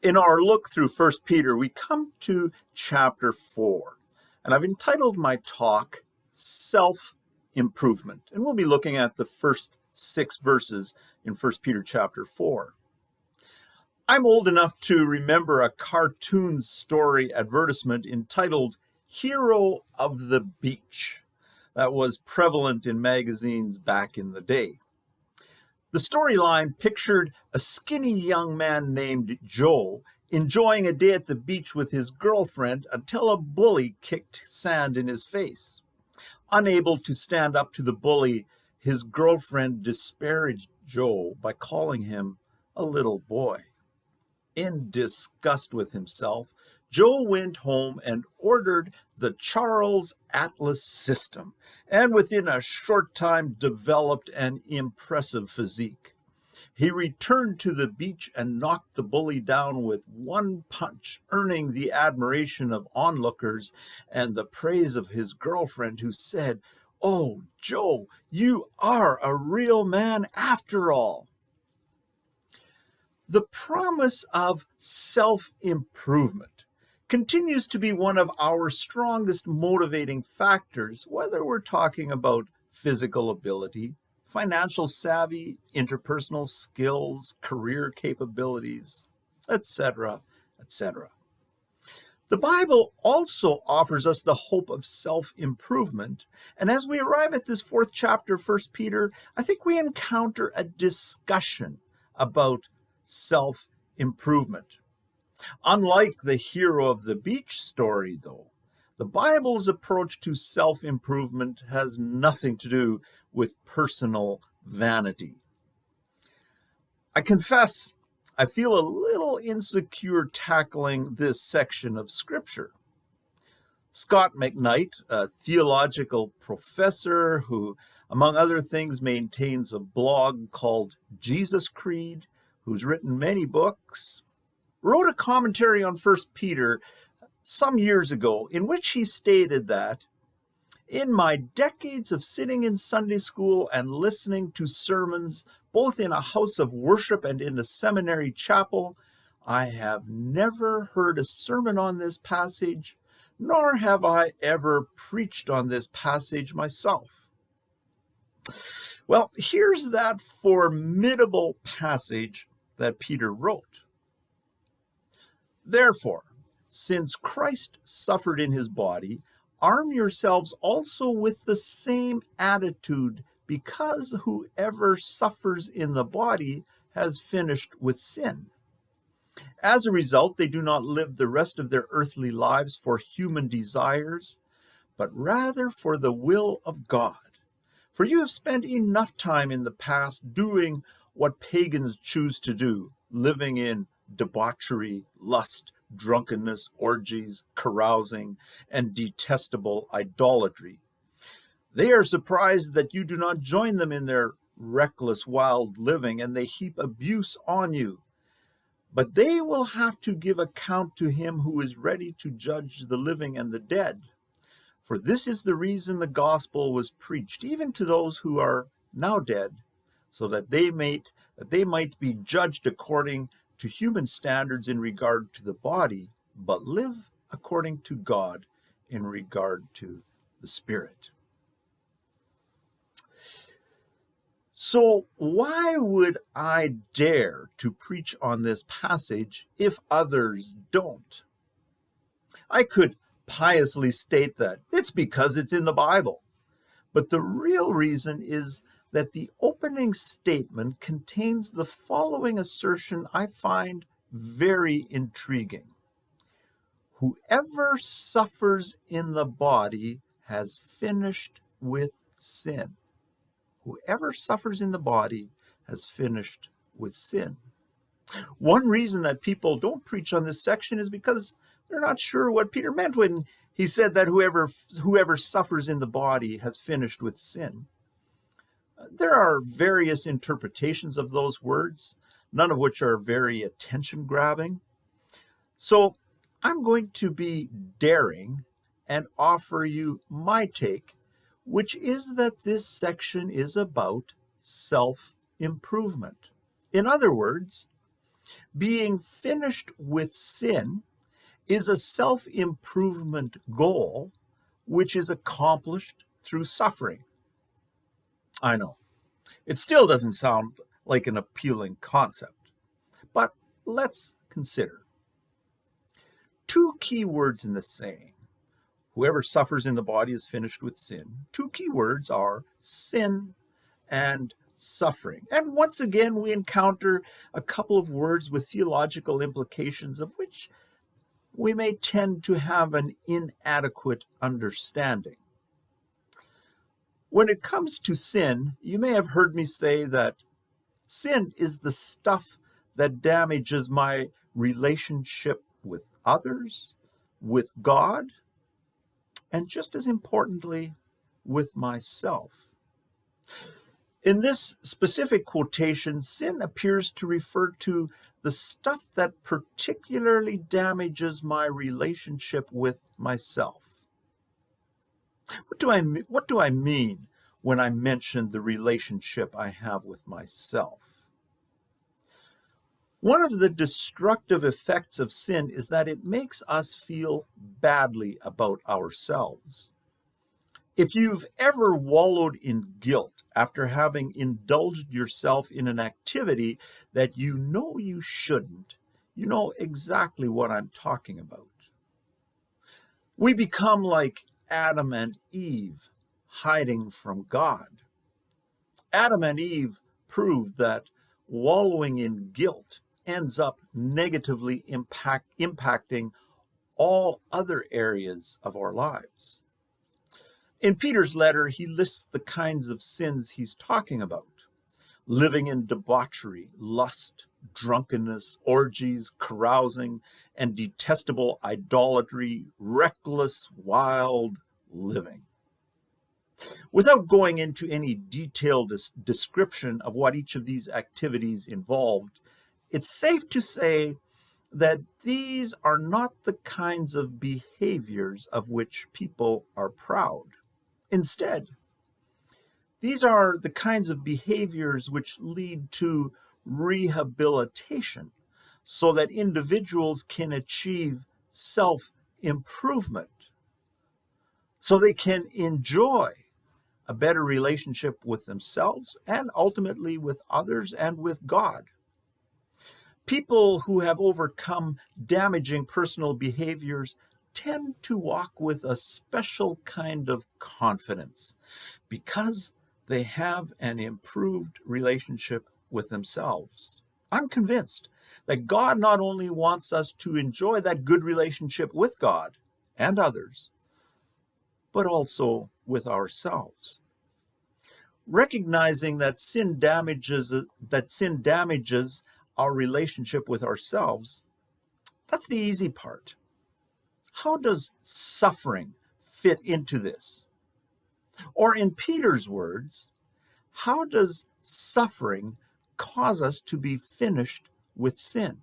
In our look through 1 Peter, we come to chapter 4, and I've entitled my talk, Self-Improvement, and we'll be looking at the first 6 verses in 1 Peter chapter 4. I'm old enough to remember a cartoon story advertisement entitled Hero of the Beach that was prevalent in magazines back in the day. The storyline pictured a skinny young man named Joe enjoying a day at the beach with his girlfriend until a bully kicked sand in his face. Unable to stand up to the bully, his girlfriend disparaged Joe by calling him a little boy. In disgust with himself, Joe went home and ordered the Charles Atlas system, and within a short time developed an impressive physique. He returned to the beach and knocked the bully down with one punch, earning the admiration of onlookers and the praise of his girlfriend, who said, "Oh, Joe, you are a real man after all." The promise of self-improvement continues to be one of our strongest motivating factors, whether we're talking about physical ability, financial savvy, interpersonal skills, career capabilities, etc., etc. The Bible also offers us the hope of self-improvement, and as we arrive at this 4th chapter, 1 Peter, I think we encounter a discussion about self-improvement. Unlike the hero of the beach story, though, the Bible's approach to self-improvement has nothing to do with personal vanity. I confess, I feel a little insecure tackling this section of Scripture. Scott McKnight, a theological professor who, among other things, maintains a blog called Jesus Creed, who's written many books, wrote a commentary on 1 Peter some years ago in which he stated that, "In my decades of sitting in Sunday school and listening to sermons, both in a house of worship and in a seminary chapel, I have never heard a sermon on this passage, nor have I ever preached on this passage myself." Well, here's that formidable passage that Peter wrote. "Therefore, since Christ suffered in his body, arm yourselves also with the same attitude, because whoever suffers in the body has finished with sin. As a result, they do not live the rest of their earthly lives for human desires, but rather for the will of God. For you have spent enough time in the past doing what pagans choose to do, living in debauchery, lust, drunkenness, orgies, carousing, and detestable idolatry. They are surprised that you do not join them in their reckless, wild living, and they heap abuse on you. But they will have to give account to him who is ready to judge the living and the dead. For this is the reason the gospel was preached, even to those who are now dead, so that they might be judged according to human standards in regard to the body, but live according to God in regard to the spirit." So why would I dare to preach on this passage if others don't? I could piously state that it's because it's in the Bible, but the real reason is that the opening statement contains the following assertion I find very intriguing. Whoever suffers in the body has finished with sin. Whoever suffers in the body has finished with sin. One reason that people don't preach on this section is because they're not sure what Peter meant when he said that whoever suffers in the body has finished with sin. There are various interpretations of those words, none of which are very attention-grabbing. So I'm going to be daring and offer you my take, which is that this section is about self-improvement. In other words, Being finished with sin is a self-improvement goal which is accomplished through suffering. I know, it still doesn't sound like an appealing concept, but let's consider. Two key words in the saying, whoever suffers in the body is finished with sin. Two key words are sin and suffering. And once again, we encounter a couple of words with theological implications of which we may tend to have an inadequate understanding. When it comes to sin, you may have heard me say that sin is the stuff that damages my relationship with others, with God, and just as importantly, with myself. In this specific quotation, sin appears to refer to the stuff that particularly damages my relationship with myself. What do I mean when I mention the relationship I have with myself? One of the destructive effects of sin is that it makes us feel badly about ourselves. If you've ever wallowed in guilt after having indulged yourself in an activity that you know you shouldn't, you know exactly what I'm talking about. We become like Adam and Eve, hiding from God. Adam and Eve proved that wallowing in guilt ends up negatively impacting all other areas of our lives. In Peter's letter, he lists the kinds of sins he's talking about: living in debauchery, lust, drunkenness, orgies, carousing, and detestable idolatry, reckless, wild living. Without going into any detailed description of what each of these activities involved, it's safe to say that these are not the kinds of behaviors of which people are proud. Instead, these are the kinds of behaviors which lead to rehabilitation so that individuals can achieve self-improvement, so they can enjoy a better relationship with themselves and ultimately with others and with God. People who have overcome damaging personal behaviors tend to walk with a special kind of confidence because they have an improved relationship with themselves. I'm convinced that God not only wants us to enjoy that good relationship with God and others, but also with ourselves. Recognizing that sin damages our relationship with ourselves, that's the easy part. How does suffering fit into this? Or in Peter's words, how does suffering cause us to be finished with sin?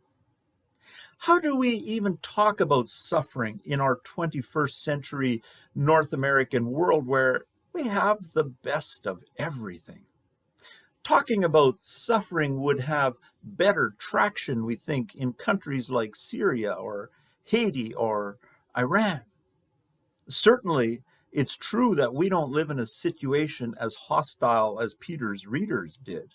How do we even talk about suffering in our 21st century North American world where we have the best of everything? Talking about suffering would have better traction, we think, in countries like Syria or Haiti or Iran. Certainly, it's true that we don't live in a situation as hostile as Peter's readers did.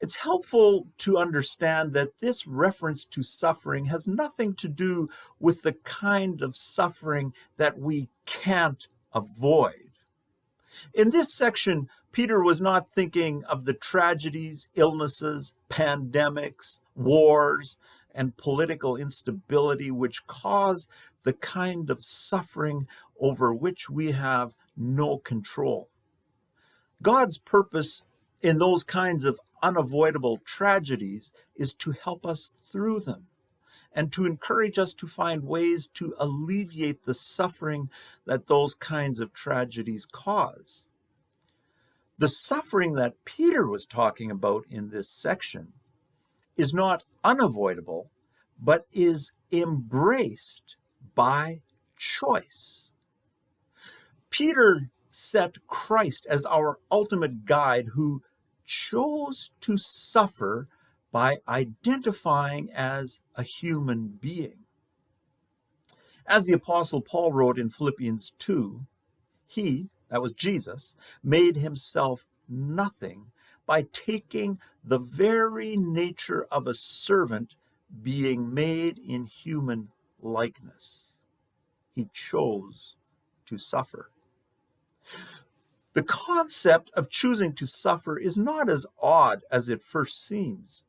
It's helpful to understand that this reference to suffering has nothing to do with the kind of suffering that we can't avoid. In this section, Peter was not thinking of the tragedies, illnesses, pandemics, wars, and political instability which cause the kind of suffering over which we have no control. God's purpose in those kinds of unavoidable tragedies is to help us through them and to encourage us to find ways to alleviate the suffering that those kinds of tragedies cause. The suffering that Peter was talking about in this section is not unavoidable, but is embraced by choice. Peter set Christ as our ultimate guide who chose to suffer by identifying as a human being. As the Apostle Paul wrote in Philippians 2, he, that was Jesus, made himself nothing by taking the very nature of a servant, being made in human likeness. He chose to suffer. The concept of choosing to suffer is not as odd as it first seems.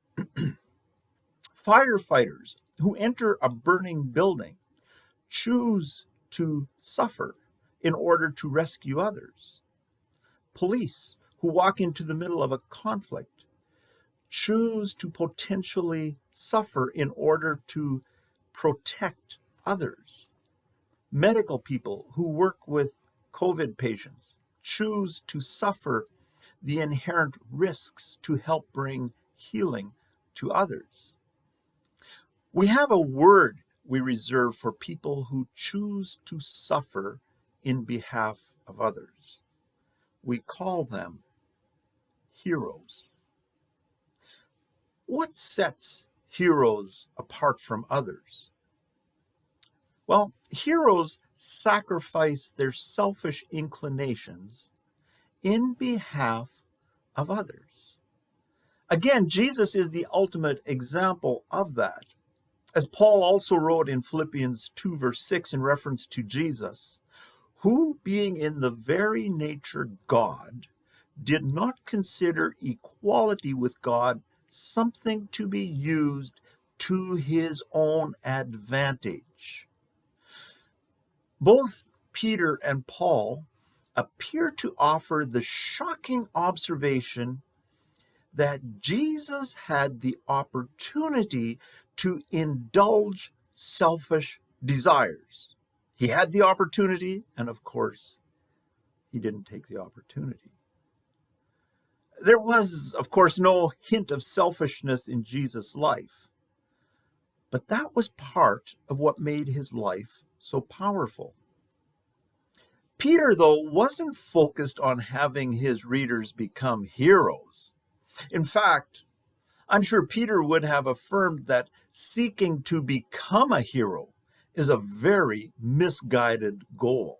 Firefighters who enter a burning building choose to suffer in order to rescue others. Police who walk into the middle of a conflict choose to potentially suffer in order to protect others. Medical people who work with COVID patients choose to suffer the inherent risks to help bring healing to others. We have a word we reserve for people who choose to suffer in behalf of others. We call them heroes. What sets heroes apart from others? Well, heroes sacrifice their selfish inclinations in behalf of others. Again, Jesus is the ultimate example of that. As Paul also wrote in Philippians 2, verse 6, in reference to Jesus, who, being in the very nature God, did not consider equality with God something to be used to his own advantage. Both Peter and Paul appear to offer the shocking observation that Jesus had the opportunity to indulge selfish desires. He had the opportunity, and of course, he didn't take the opportunity. There was, of course, no hint of selfishness in Jesus' life, but that was part of what made his life so powerful. Peter, though, wasn't focused on having his readers become heroes. In fact, I'm sure Peter would have affirmed that seeking to become a hero is a very misguided goal.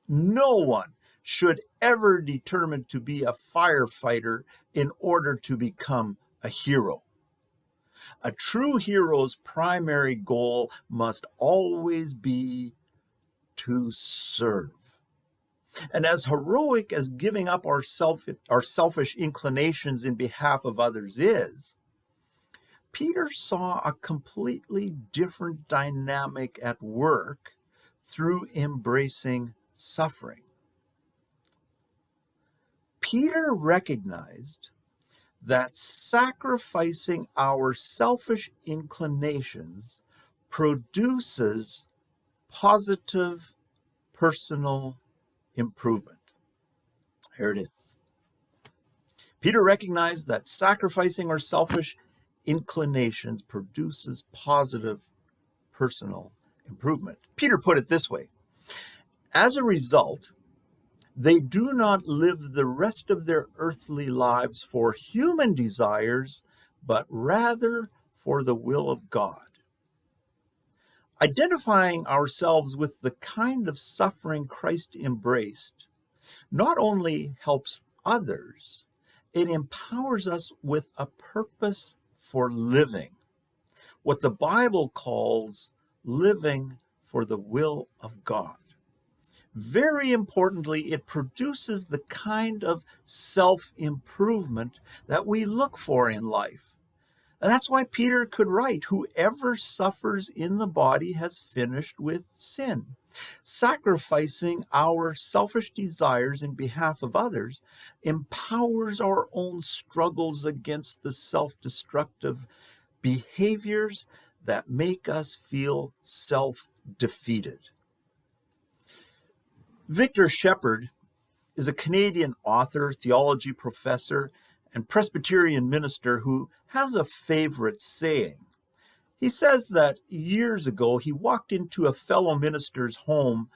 No one should ever determine to be a firefighter in order to become a hero. A true hero's primary goal must always be to serve. And as heroic as giving up our selfish inclinations in behalf of others is, Peter saw a completely different dynamic at work through embracing suffering. Peter recognized that sacrificing our selfish inclinations produces positive personal improvement. Here it is. Peter recognized that sacrificing our selfish inclinations produces positive personal improvement. Peter put it this way: as a result, they do not live the rest of their earthly lives for human desires, but rather for the will of God. Identifying ourselves with the kind of suffering Christ embraced not only helps others, it empowers us with a purpose for living, what the Bible calls living for the will of God. Very importantly, it produces the kind of self-improvement that we look for in life. And that's why Peter could write, whoever suffers in the body has finished with sin. Sacrificing our selfish desires in behalf of others empowers our own struggles against the self-destructive behaviors that make us feel self-defeated. Victor Shepard is a Canadian author, theology professor, and Presbyterian minister who has a favorite saying. He says that years ago he walked into a fellow minister's home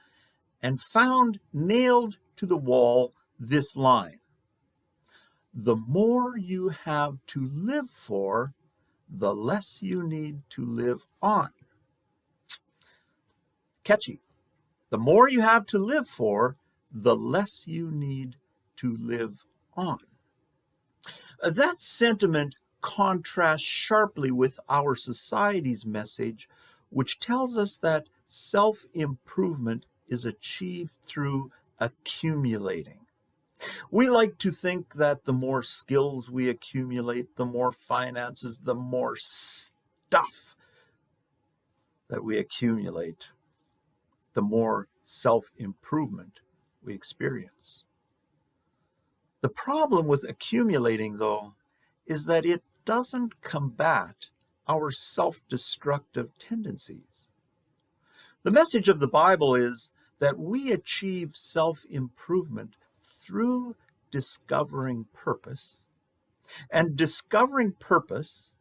and found nailed to the wall this line: "The more you have to live for, the less you need to live on. Catchy. The more you have to live for, the less you need to live on. That sentiment contrasts sharply with our society's message, which tells us that self-improvement is achieved through accumulating. We like to think that the more skills we accumulate, the more finances, the more stuff that we accumulate, the more self-improvement we experience. The problem with accumulating, though, is that it doesn't combat our self-destructive tendencies. The message of the Bible is that we achieve self-improvement through discovering purpose. And discovering purpose,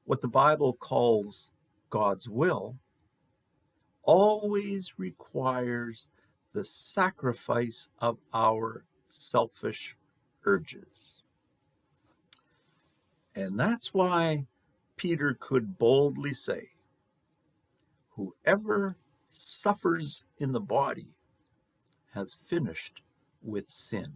what the Bible calls God's will, always requires the sacrifice of our selfish urges. And that's why Peter could boldly say, whoever suffers in the body has finished with sin.